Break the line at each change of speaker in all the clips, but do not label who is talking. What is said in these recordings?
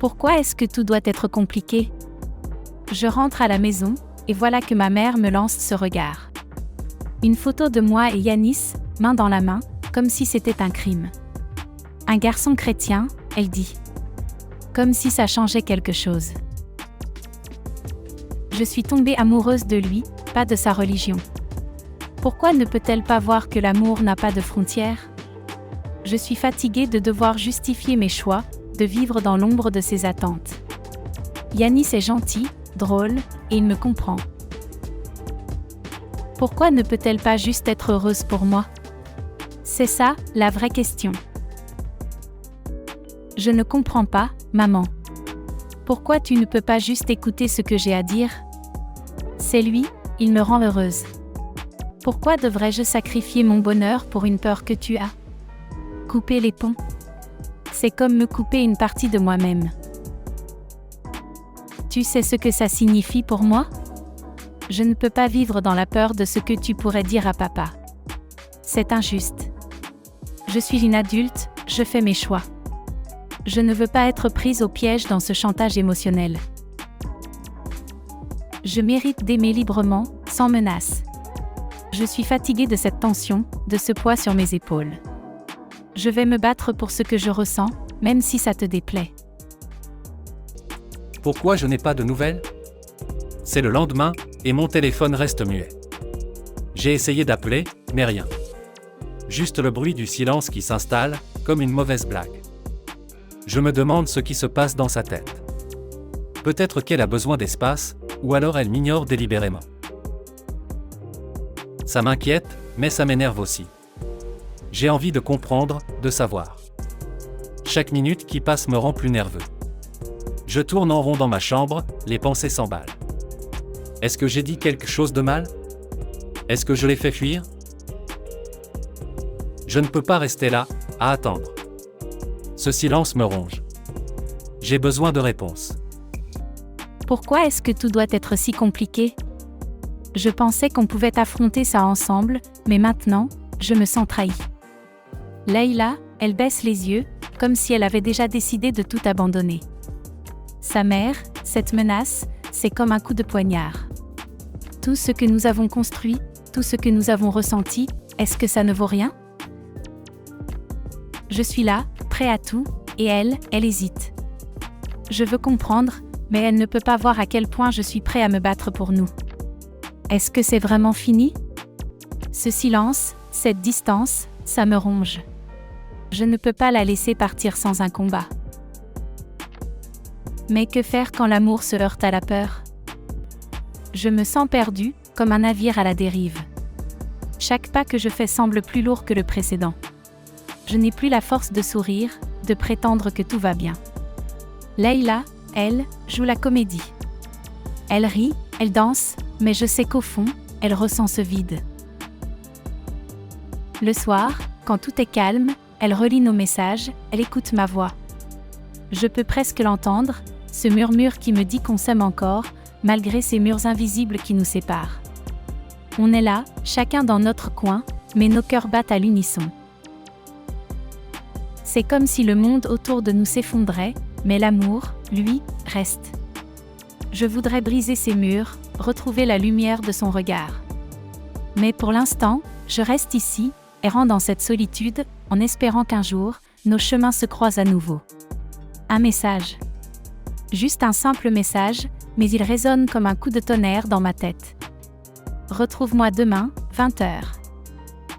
Pourquoi est-ce que tout doit être compliqué? Je rentre à la maison, et voilà que ma mère me lance ce regard. Une photo de moi et Yanis, main dans la main, comme si c'était un crime. Un garçon chrétien, elle dit. Comme si ça changeait quelque chose. Je suis tombée amoureuse de lui, pas de sa religion. Pourquoi ne peut-elle pas voir que l'amour n'a pas de frontières? Je suis fatiguée de devoir justifier mes choix, de vivre dans l'ombre de ses attentes. Yanis est gentil, drôle, et il me comprend. Pourquoi ne peut-elle pas juste être heureuse pour moi? C'est ça, la vraie question. Je ne comprends pas, maman. Pourquoi tu ne peux pas juste écouter ce que j'ai à dire? C'est lui, il me rend heureuse. Pourquoi devrais-je sacrifier mon bonheur pour une peur que tu as? Couper les ponts. C'est comme me couper une partie de moi-même. Tu sais ce que ça signifie pour moi? Je ne peux pas vivre dans la peur de ce que tu pourrais dire à papa. C'est injuste. Je suis une adulte, je fais mes choix. Je ne veux pas être prise au piège dans ce chantage émotionnel. Je mérite d'aimer librement, sans menace. Je suis fatiguée de cette tension, de ce poids sur mes épaules. Je vais me battre pour ce que je ressens, même si ça te déplaît.
Pourquoi je n'ai pas de nouvelles? C'est le lendemain, et mon téléphone reste muet. J'ai essayé d'appeler, mais rien. Juste le bruit du silence qui s'installe, comme une mauvaise blague. Je me demande ce qui se passe dans sa tête. Peut-être qu'elle a besoin d'espace, ou alors elle m'ignore délibérément. Ça m'inquiète, mais ça m'énerve aussi. J'ai envie de comprendre, de savoir. Chaque minute qui passe me rend plus nerveux. Je tourne en rond dans ma chambre, les pensées s'emballent. Est-ce que j'ai dit quelque chose de mal? Est-ce que je l'ai fait fuir? Je ne peux pas rester là, à attendre. Ce silence me ronge. J'ai besoin de réponses.
Pourquoi est-ce que tout doit être si compliqué? Je pensais qu'on pouvait affronter ça ensemble, mais maintenant, je me sens trahie. Leïla, elle baisse les yeux, comme si elle avait déjà décidé de tout abandonner. Sa mère, cette menace, c'est comme un coup de poignard. Tout ce que nous avons construit, tout ce que nous avons ressenti, est-ce que ça ne vaut rien? Je suis là, prêt à tout, et elle hésite. Je veux comprendre, mais elle ne peut pas voir à quel point je suis prêt à me battre pour nous. Est-ce que c'est vraiment fini? Ce silence, cette distance, ça me ronge. Je ne peux pas la laisser partir sans un combat. Mais que faire quand l'amour se heurte à la peur? Je me sens perdue, comme un navire à la dérive. Chaque pas que je fais semble plus lourd que le précédent. Je n'ai plus la force de sourire, de prétendre que tout va bien. Leïla, elle, joue la comédie. Elle rit, elle danse, mais je sais qu'au fond, elle ressent ce vide. Le soir, quand tout est calme, elle relit nos messages, elle écoute ma voix. Je peux presque l'entendre, ce murmure qui me dit qu'on s'aime encore, malgré ces murs invisibles qui nous séparent. On est là, chacun dans notre coin, mais nos cœurs battent à l'unisson. C'est comme si le monde autour de nous s'effondrait, mais l'amour, lui, reste. Je voudrais briser ces murs, retrouver la lumière de son regard. Mais pour l'instant, je reste ici, errant dans cette solitude, en espérant qu'un jour, nos chemins se croisent à nouveau. Un message. Juste un simple message, mais il résonne comme un coup de tonnerre dans ma tête. Retrouve-moi demain, 20h.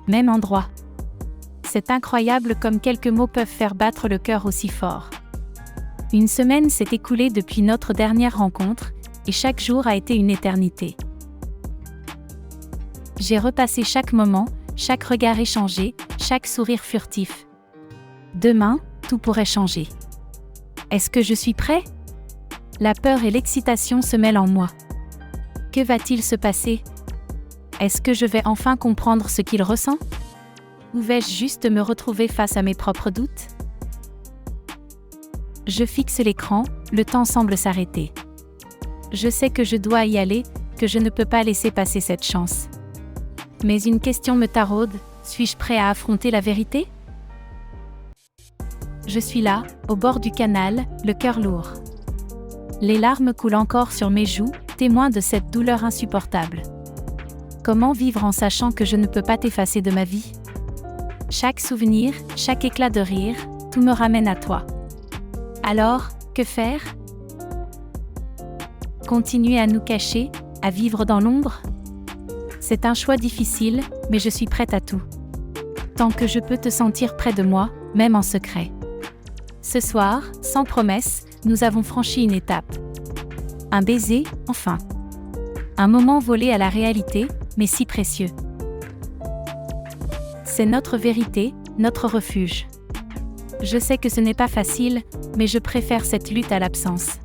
Même endroit. C'est incroyable comme quelques mots peuvent faire battre le cœur aussi fort. Une semaine s'est écoulée depuis notre dernière rencontre, et chaque jour a été une éternité. J'ai repassé chaque moment, chaque regard échangé, chaque sourire furtif. Demain, tout pourrait changer. Est-ce que je suis prêt? La peur et l'excitation se mêlent en moi. Que va-t-il se passer? Est-ce que je vais enfin comprendre ce qu'il ressent? Ou vais-je juste me retrouver face à mes propres doutes? Je fixe l'écran, le temps semble s'arrêter. Je sais que je dois y aller, que je ne peux pas laisser passer cette chance. Mais une question me taraude, suis-je prêt à affronter la vérité? je suis là, au bord du canal, le cœur lourd. Les larmes coulent encore sur mes joues, témoins de cette douleur insupportable. Comment vivre en sachant que je ne peux pas t'effacer de ma vie ? Chaque souvenir, chaque éclat de rire, tout me ramène à toi. Alors, que faire ? Continuer à nous cacher, à vivre dans l'ombre ? C'est un choix difficile, mais je suis prête à tout. Tant que je peux te sentir près de moi, même en secret. Ce soir, sans promesse, nous avons franchi une étape. Un baiser, enfin. Un moment volé à la réalité, mais si précieux. C'est notre vérité, notre refuge. Je sais que ce n'est pas facile, mais je préfère cette lutte à l'absence.